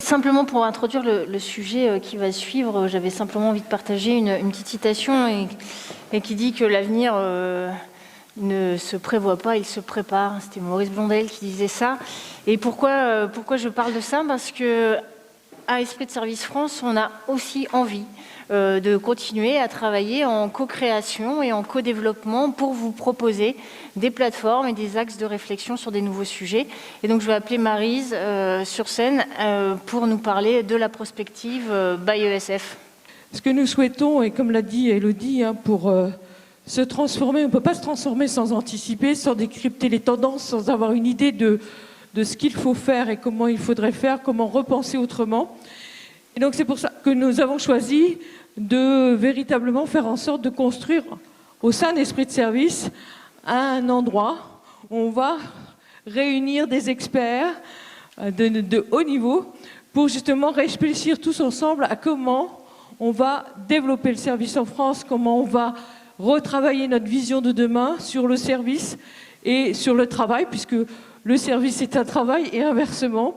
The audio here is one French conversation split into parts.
simplement pour introduire le sujet qui va suivre, j'avais simplement envie de partager une petite citation et qui dit que l'avenir ne se prévoit pas, il se prépare. C'était Maurice Blondel qui disait ça. Et pourquoi je parle de ça? Parce que à Esprit de Service France, on a aussi envie de continuer à travailler en co-création et en co-développement pour vous proposer des plateformes et des axes de réflexion sur des nouveaux sujets. Et donc je vais appeler Maryse sur scène pour nous parler de la prospective by ESF. Ce que nous souhaitons, et comme l'a dit Elodie, pour se transformer, on ne peut pas se transformer sans anticiper, sans décrypter les tendances, sans avoir une idée de ce qu'il faut faire et comment il faudrait faire, comment repenser autrement. Et donc c'est pour ça que nous avons choisi de véritablement faire en sorte de construire au sein d'Esprit de Service un endroit où on va réunir des experts de haut niveau pour justement réfléchir tous ensemble à comment on va développer le service en France, comment on va retravailler notre vision de demain sur le service et sur le travail, puisque le service est un travail et inversement.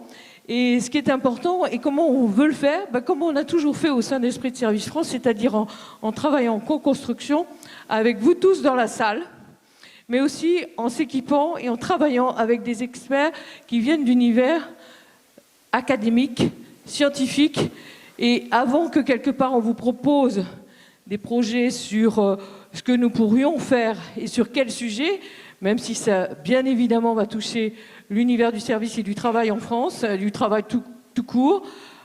Et ce qui est important, et comment on veut le faire, comme on a toujours fait au sein d'Esprit de Service France, c'est-à-dire en travaillant en co-construction avec vous tous dans la salle, mais aussi en s'équipant et en travaillant avec des experts qui viennent d'univers académiques, scientifiques, et avant que quelque part on vous propose des projets sur ce que nous pourrions faire et sur quel sujet, même si ça, bien évidemment, va toucher l'univers du service et du travail en France, du travail tout court.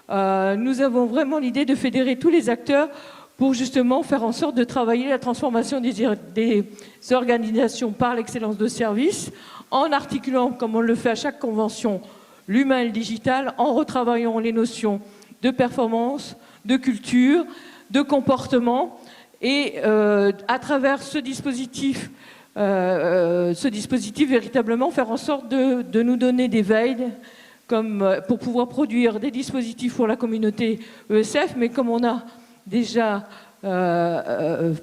Nous avons vraiment l'idée de fédérer tous les acteurs pour justement faire en sorte de travailler la transformation des organisations par l'excellence de service, en articulant, comme on le fait à chaque convention, l'humain et le digital, en retravaillant les notions de performance, de culture, de comportement, et à travers ce dispositif, véritablement faire en sorte de nous donner des veilles pour pouvoir produire des dispositifs pour la communauté ESF, mais comme on a déjà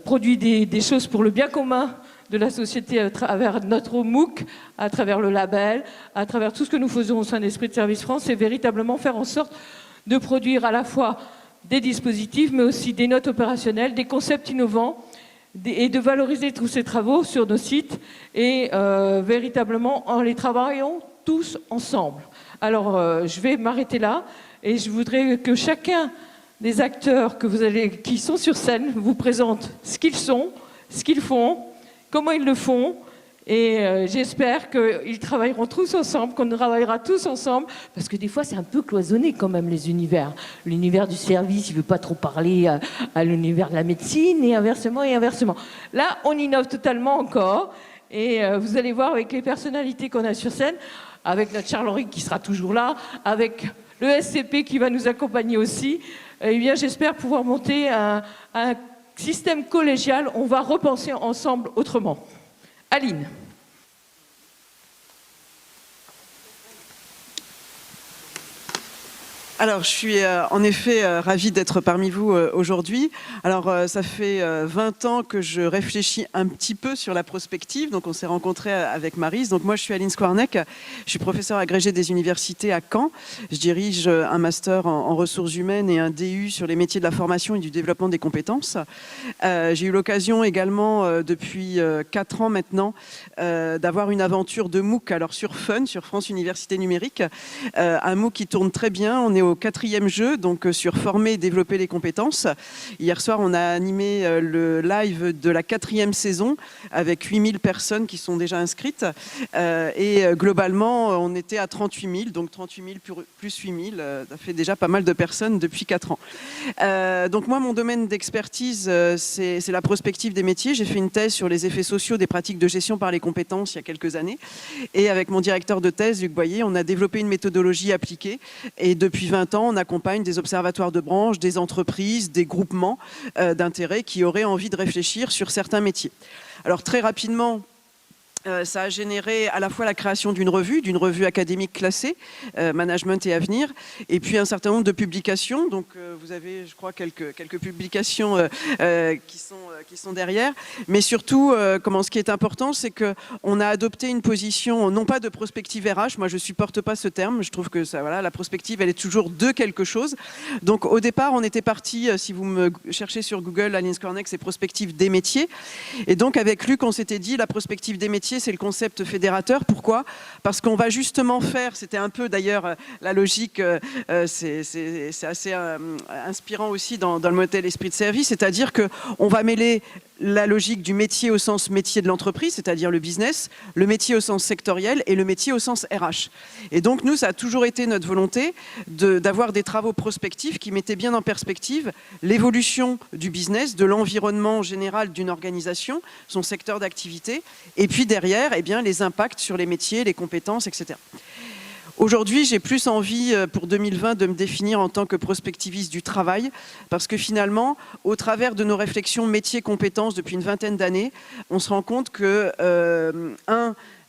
produit des choses pour le bien commun de la société à travers notre MOOC, à travers le label, à travers tout ce que nous faisons au sein d'Esprit de Service France, c'est véritablement faire en sorte de produire à la fois des dispositifs, mais aussi des notes opérationnelles, des concepts innovants, et de valoriser tous ces travaux sur nos sites et véritablement en les travaillant tous ensemble. Alors, je vais m'arrêter là et je voudrais que chacun des acteurs qui sont sur scène vous présente ce qu'ils sont, ce qu'ils font, comment ils le font. Et j'espère qu'ils travailleront tous ensemble, qu'on travaillera tous ensemble, parce que des fois c'est un peu cloisonné quand même les univers. L'univers du service, il ne veut pas trop parler à l'univers de la médecine, et inversement, et inversement. Là, on innove totalement encore, et vous allez voir avec les personnalités qu'on a sur scène, avec notre Charles-Henri qui sera toujours là, avec le SCP qui va nous accompagner aussi, eh bien j'espère pouvoir monter un système collégial, on va repenser ensemble autrement. Aline. Alors, je suis en effet ravie d'être parmi vous aujourd'hui. Alors, ça fait 20 ans que je réfléchis un petit peu sur la prospective. Donc, on s'est rencontrés avec Maryse. Donc, moi, je suis Aline Squarneck. Je suis professeure agrégée des universités à Caen. Je dirige un master en ressources humaines et un DU sur les métiers de la formation et du développement des compétences. J'ai eu l'occasion également, depuis 4 ans maintenant, d'avoir une aventure de MOOC, alors sur FUN, sur France Université Numérique. Un MOOC qui tourne très bien. On est au 4e jeu, donc sur former et développer les compétences. Hier soir, on a animé le live de la 4e saison avec 8000 personnes qui sont déjà inscrites. Et globalement, on était à 38 000, donc 38 000 plus 8 000, ça fait déjà pas mal de personnes depuis 4 ans. Donc moi, mon domaine d'expertise, c'est la prospective des métiers. J'ai fait une thèse sur les effets sociaux des pratiques de gestion par les compétences il y a quelques années. Et avec mon directeur de thèse, Luc Boyer, on a développé une méthodologie appliquée. Et depuis 20 ans, on accompagne des observatoires de branches, des entreprises, des groupements d'intérêt qui auraient envie de réfléchir sur certains métiers. Alors très rapidement, Ça a généré à la fois la création d'une revue académique classée, Management et Avenir, et puis un certain nombre de publications. Donc vous avez, je crois, quelques publications qui sont derrière. Mais surtout, ce qui est important, c'est qu'on a adopté une position, non pas de prospective RH, moi je ne supporte pas ce terme, je trouve que ça, voilà, la prospective, elle est toujours de quelque chose. Donc au départ, on était parti, si vous me cherchez sur Google, Aline Skornek, c'est prospective des métiers. Et donc avec Luc, on s'était dit, la prospective des métiers, c'est le concept fédérateur. Pourquoi? Parce qu'on va justement faire, c'était un peu d'ailleurs la logique, c'est assez inspirant aussi dans le modèle esprit de service, c'est-à-dire qu'on va mêler la logique du métier au sens métier de l'entreprise, c'est-à-dire le business, le métier au sens sectoriel et le métier au sens RH. Et donc nous, ça a toujours été notre volonté d'avoir des travaux prospectifs qui mettaient bien en perspective l'évolution du business, de l'environnement général d'une organisation, son secteur d'activité, et puis derrière, eh bien, les impacts sur les métiers, les compétences, etc. Aujourd'hui, j'ai plus envie, pour 2020, de me définir en tant que prospectiviste du travail, parce que finalement, au travers de nos réflexions métiers-compétences depuis une vingtaine d'années, on se rend compte que,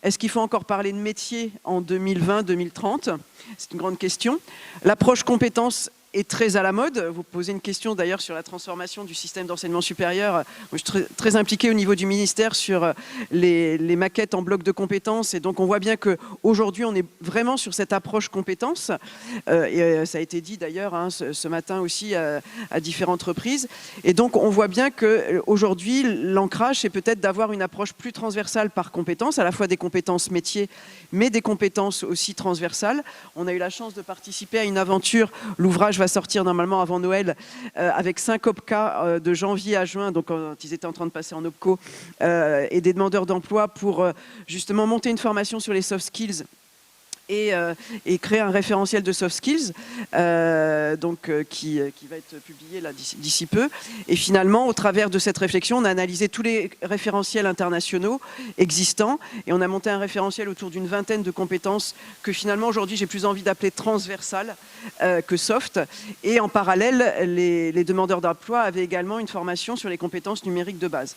est-ce qu'il faut encore parler de métier en 2020-2030? C'est une grande question. L'approche compétences est très à la mode. Vous posez une question d'ailleurs sur la transformation du système d'enseignement supérieur. Moi, je suis très impliquée au niveau du ministère sur les maquettes en bloc de compétences. Et donc, on voit bien qu'aujourd'hui, on est vraiment sur cette approche compétences. Et ça a été dit d'ailleurs ce matin aussi à différentes reprises. Et donc, on voit bien qu'aujourd'hui, l'ancrage, c'est peut-être d'avoir une approche plus transversale par compétences, à la fois des compétences métiers, mais des compétences aussi transversales. On a eu la chance de participer à une aventure. L'ouvrage va sortir normalement avant Noël avec 5 OPCA de janvier à juin, donc quand ils étaient en train de passer en OPCO, et des demandeurs d'emploi pour justement monter une formation sur les soft skills et créer un référentiel de soft skills qui va être publié là d'ici peu. Et finalement, au travers de cette réflexion, on a analysé tous les référentiels internationaux existants et on a monté un référentiel autour d'une vingtaine de compétences que finalement aujourd'hui j'ai plus envie d'appeler transversales que soft. Et en parallèle, les demandeurs d'emploi avaient également une formation sur les compétences numériques de base.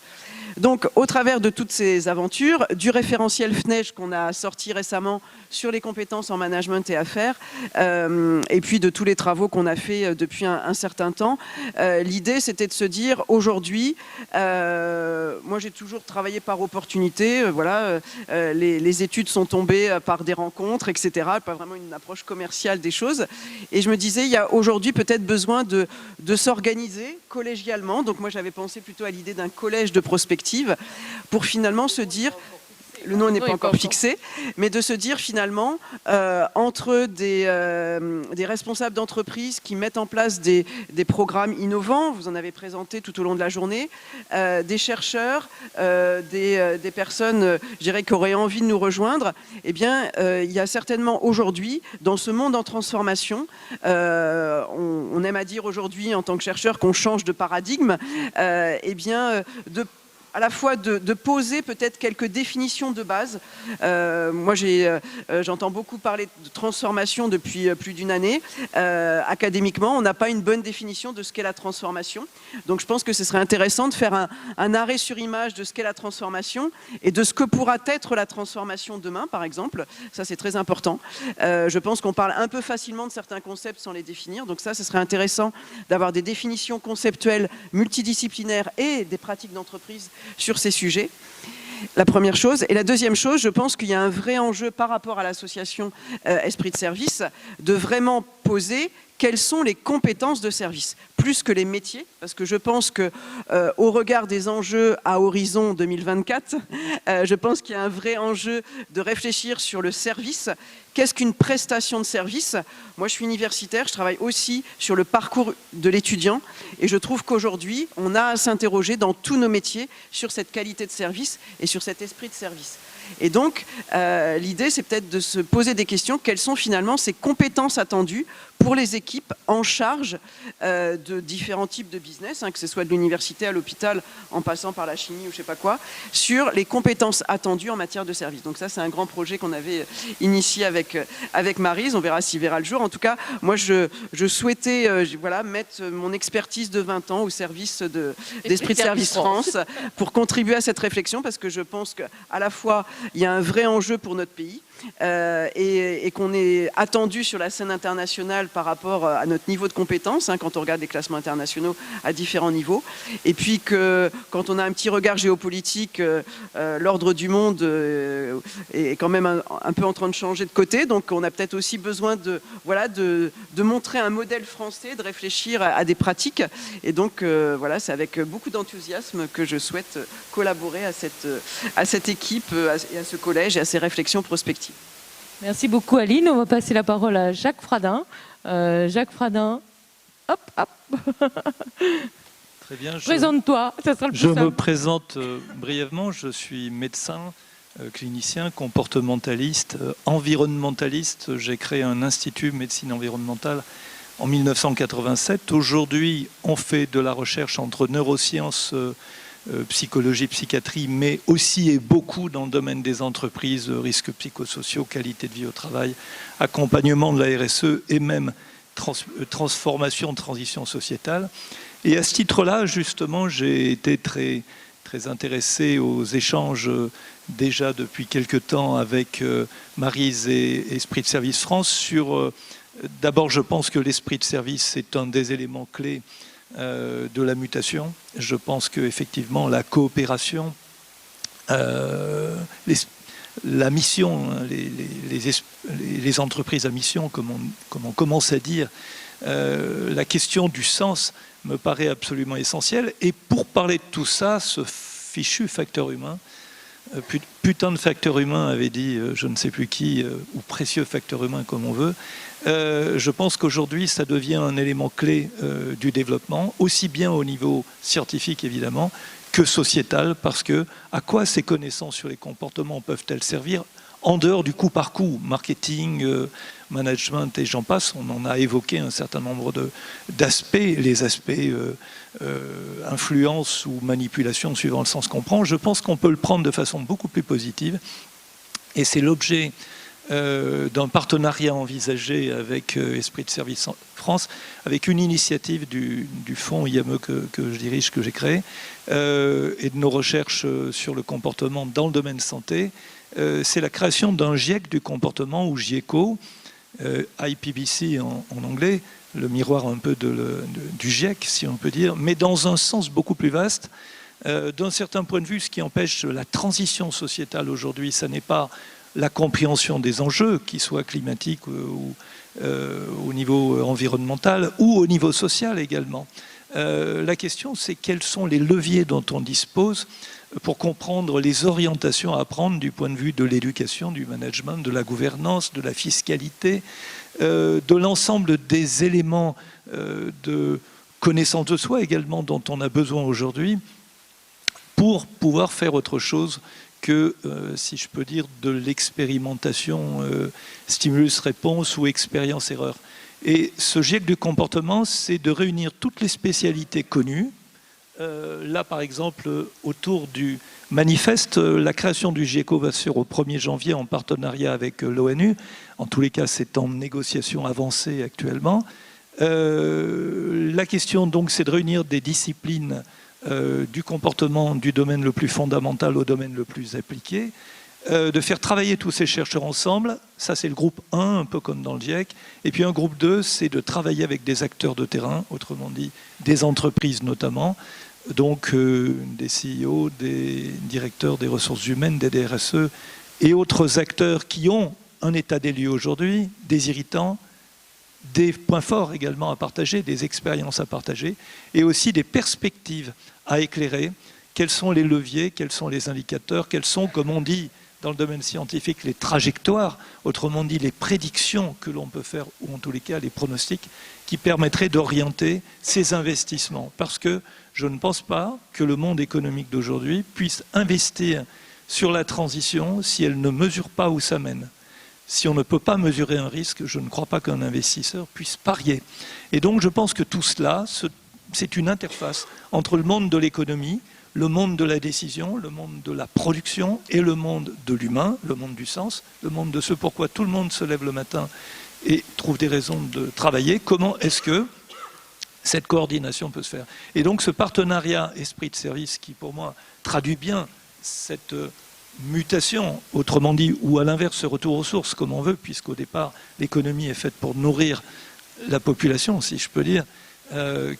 Donc au travers de toutes ces aventures, du référentiel FNEJ qu'on a sorti récemment sur les compétences en management et affaires, et puis de tous les travaux qu'on a fait depuis un certain temps. L'idée, c'était de se dire, aujourd'hui, moi j'ai toujours travaillé par opportunité, voilà, les études sont tombées par des rencontres, etc., pas vraiment une approche commerciale des choses. Et je me disais, il y a aujourd'hui peut-être besoin de s'organiser collégialement. Donc moi j'avais pensé plutôt à l'idée d'un collège de prospective pour finalement se dire... Le nom n'est pas encore fixé, mais de se dire finalement, entre des responsables d'entreprise qui mettent en place des programmes innovants, vous en avez présenté tout au long de la journée, des chercheurs, des personnes, je dirais, qui auraient envie de nous rejoindre, eh bien, il y a certainement aujourd'hui, dans ce monde en transformation, on aime à dire aujourd'hui en tant que chercheur qu'on change de paradigme, eh bien, à la fois de poser peut-être quelques définitions de base. Moi, j'entends beaucoup parler de transformation depuis plus d'une année. Académiquement, on n'a pas une bonne définition de ce qu'est la transformation. Donc, je pense que ce serait intéressant de faire un arrêt sur image de ce qu'est la transformation et de ce que pourra être la transformation demain, par exemple. Ça, c'est très important. Je pense qu'on parle un peu facilement de certains concepts sans les définir. Donc ça, ce serait intéressant d'avoir des définitions conceptuelles multidisciplinaires et des pratiques d'entreprise sur ces sujets. La première chose. Et la deuxième chose, je pense qu'il y a un vrai enjeu par rapport à l'association Esprit de Service de vraiment poser quelles sont les compétences de service, plus que les métiers, parce que je pense qu'au regard des enjeux à horizon 2024, je pense qu'il y a un vrai enjeu de réfléchir sur le service. Qu'est-ce qu'une prestation de service? Moi, je suis universitaire, je travaille aussi sur le parcours de l'étudiant, et je trouve qu'aujourd'hui, on a à s'interroger dans tous nos métiers sur cette qualité de service et sur cet esprit de service. Et donc, l'idée, c'est peut-être de se poser des questions. Quelles sont finalement ces compétences attendues pour les équipes en charge de différents types de business, que ce soit de l'université à l'hôpital, en passant par la chimie ou je ne sais pas quoi, sur les compétences attendues en matière de service. Donc ça, c'est un grand projet qu'on avait initié avec Maryse. On verra s'il verra le jour. En tout cas, moi, je souhaitais mettre mon expertise de 20 ans au service d'Esprit de Service France pour contribuer à cette réflexion, parce que je pense qu'à la fois, il y a un vrai enjeu pour notre pays, et qu'on est attendu sur la scène internationale par rapport à notre niveau de compétence, quand on regarde les classements internationaux à différents niveaux, et puis que quand on a un petit regard géopolitique, l'ordre du monde est quand même un peu en train de changer de côté, donc on a peut-être aussi besoin de montrer un modèle français, de réfléchir à des pratiques, et donc c'est avec beaucoup d'enthousiasme que je souhaite collaborer à cette équipe, et à ce collège et à ces réflexions prospectives. Merci beaucoup Aline. On va passer la parole à Jacques Fradin. Jacques Fradin, hop. Très bien. Présente-toi, ça sera le plus simple. simple. Je me présente brièvement. Je suis médecin, clinicien, comportementaliste, environnementaliste. J'ai créé un institut médecine environnementale en 1987. Aujourd'hui, on fait de la recherche entre neurosciences, psychologie, psychiatrie, mais aussi et beaucoup dans le domaine des entreprises, risques psychosociaux, qualité de vie au travail, accompagnement de la RSE et même transformation, transition sociétale. Et à ce titre-là, justement, j'ai été très, très intéressé aux échanges déjà depuis quelque temps avec Maryse et Esprit de Service France sur... D'abord, je pense que l'esprit de service est un des éléments clés de la mutation. Je pense qu'effectivement la coopération, la mission, les entreprises à mission, comme on commence à dire, la question du sens me paraît absolument essentielle. Et pour parler de tout ça, ce fichu facteur humain, putain de facteur humain avait dit je ne sais plus qui, ou précieux facteur humain comme on veut, je pense qu'aujourd'hui ça devient un élément clé du développement, aussi bien au niveau scientifique évidemment que sociétal, parce que à quoi ces connaissances sur les comportements peuvent-elles servir en dehors du coup par coup, marketing, management et j'en passe. On en a évoqué un certain nombre d'aspects, les aspects influence ou manipulation suivant le sens qu'on prend. Je pense qu'on peut le prendre de façon beaucoup plus positive, et c'est l'objet d'un partenariat envisagé avec Esprit de Service France, avec une initiative du fonds IME que je dirige, que j'ai créé, et de nos recherches sur le comportement dans le domaine santé. C'est la création d'un GIEC du comportement, ou GIECO, IPBC en anglais, le miroir un peu du GIEC, si on peut dire, mais dans un sens beaucoup plus vaste. D'un certain point de vue, ce qui empêche la transition sociétale aujourd'hui, ça n'est pas la compréhension des enjeux, qu'ils soient climatiques ou au niveau environnemental ou au niveau social également. La question, c'est quels sont les leviers dont on dispose pour comprendre les orientations à prendre du point de vue de l'éducation, du management, de la gouvernance, de la fiscalité, de l'ensemble des éléments de connaissance de soi également dont on a besoin aujourd'hui pour pouvoir faire autre chose que, si je peux dire, de l'expérimentation stimulus-réponse ou expérience-erreur. Et ce GIEC du comportement, c'est de réunir toutes les spécialités connues. Là, par exemple, autour du manifeste, la création du GIECO va se faire au 1er janvier en partenariat avec l'ONU. En tous les cas, c'est en négociation avancée actuellement. La question, donc, c'est de réunir des disciplines du comportement du domaine le plus fondamental au domaine le plus appliqué, de faire travailler tous ces chercheurs ensemble. Ça, c'est le groupe 1, un peu comme dans le GIEC. Et puis un groupe 2, c'est de travailler avec des acteurs de terrain, autrement dit des entreprises notamment, donc des CEO, des directeurs des ressources humaines, des DRSE et autres acteurs qui ont un état des lieux aujourd'hui, des irritants, des points forts également à partager, des expériences à partager, et aussi des perspectives à éclairer. Quels sont les leviers, quels sont les indicateurs, quels sont, comme on dit dans le domaine scientifique, les trajectoires, autrement dit les prédictions que l'on peut faire, ou en tous les cas les pronostics, qui permettraient d'orienter ces investissements. Parce que je ne pense pas que le monde économique d'aujourd'hui puisse investir sur la transition si elle ne mesure pas où ça mène. Si on ne peut pas mesurer un risque, je ne crois pas qu'un investisseur puisse parier. Et donc je pense que tout cela, c'est une interface entre le monde de l'économie, le monde de la décision, le monde de la production et le monde de l'humain, le monde du sens, le monde de ce pourquoi tout le monde se lève le matin et trouve des raisons de travailler. Comment est-ce que cette coordination peut se faire? Et donc ce partenariat esprit de service qui, pour moi, traduit bien cette mutation, autrement dit, ou à l'inverse, ce retour aux sources, comme on veut, puisqu'au départ, l'économie est faite pour nourrir la population, si je peux dire.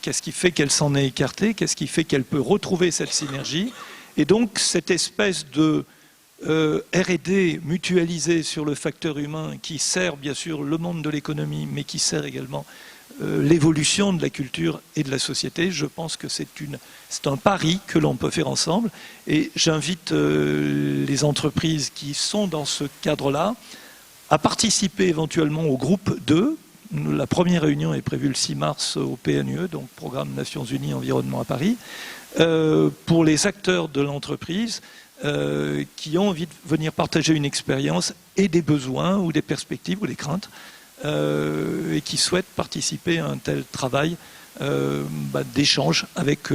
Qu'est-ce qui fait qu'elle s'en est écartée? Qu'est-ce qui fait qu'elle peut retrouver cette synergie? Et donc, cette espèce de R&D mutualisée sur le facteur humain qui sert bien sûr le monde de l'économie, mais qui sert également l'évolution de la culture et de la société, je pense que c'est un pari que l'on peut faire ensemble. Et j'invite les entreprises qui sont dans ce cadre-là à participer éventuellement au groupe 2. La première réunion est prévue le 6 mars au PNUE, donc Programme Nations Unies Environnement à Paris, pour les acteurs de l'entreprise qui ont envie de venir partager une expérience et des besoins ou des perspectives ou des craintes et qui souhaitent participer à un tel travail d'échange avec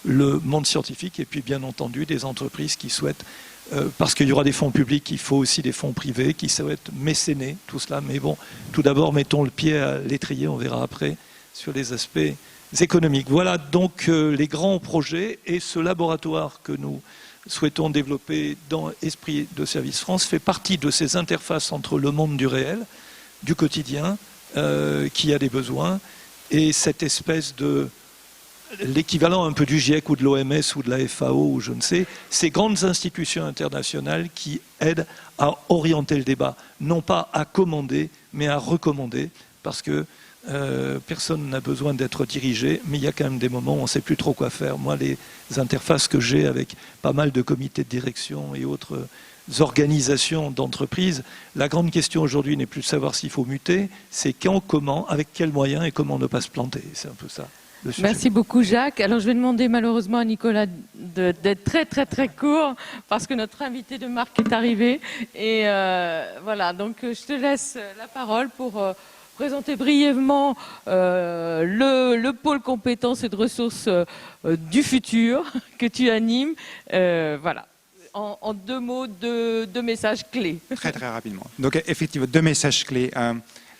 le monde scientifique et puis bien entendu des entreprises qui souhaitent parce qu'il y aura des fonds publics, il faut aussi des fonds privés qui souhaitent mécéner tout cela. Mais bon, tout d'abord, mettons le pied à l'étrier, on verra après sur les aspects économiques. Voilà donc les grands projets et ce laboratoire que nous souhaitons développer dans Esprit de Service France fait partie de ces interfaces entre le monde du réel, du quotidien, qui a des besoins, et cette espèce de l'équivalent un peu du GIEC ou de l'OMS ou de la FAO ou je ne sais, ces grandes institutions internationales qui aident à orienter le débat, non pas à commander, mais à recommander, parce que personne n'a besoin d'être dirigé, mais il y a quand même des moments où on ne sait plus trop quoi faire. Moi, les interfaces que j'ai avec pas mal de comités de direction et autres organisations d'entreprises, la grande question aujourd'hui n'est plus de savoir s'il faut muter, c'est quand, comment, avec quels moyens et comment ne pas se planter. C'est un peu ça. Merci beaucoup Jacques. Alors je vais demander malheureusement à Nicolas d'être très très très court parce que notre invité de marque est arrivé. Et voilà, donc je te laisse la parole pour présenter brièvement le pôle compétences et de ressources du futur que tu animes. Voilà. En 2 mots, 2 messages clés. Très très rapidement. Donc effectivement, 2 messages clés.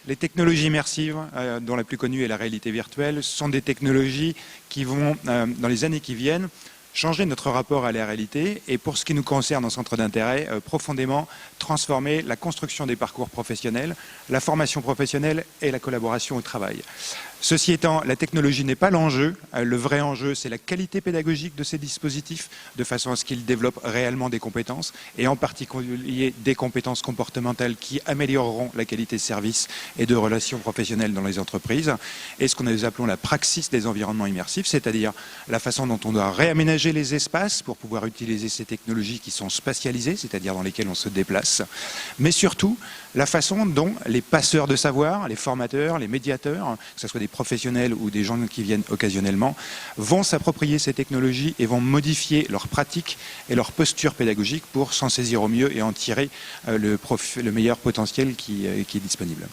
Les technologies immersives, dont la plus connue est la réalité virtuelle, sont des technologies qui vont, dans les années qui viennent, changer notre rapport à la réalité et, pour ce qui nous concerne en centre d'intérêt, profondément transformer la construction des parcours professionnels, la formation professionnelle et la collaboration au travail. Ceci étant, la technologie n'est pas l'enjeu. Le vrai enjeu, c'est la qualité pédagogique de ces dispositifs, de façon à ce qu'ils développent réellement des compétences, et en particulier des compétences comportementales qui amélioreront la qualité de service et de relations professionnelles dans les entreprises. Et ce que nous appelons la praxis des environnements immersifs, c'est-à-dire la façon dont on doit réaménager les espaces pour pouvoir utiliser ces technologies qui sont spatialisées, c'est-à-dire dans lesquelles on se déplace, mais surtout la façon dont les passeurs de savoir, les formateurs, les médiateurs, que ce soit des professionnels ou des gens qui viennent occasionnellement, vont s'approprier ces technologies et vont modifier leurs pratiques et leur posture pédagogique pour s'en saisir au mieux et en tirer le meilleur potentiel qui est disponible.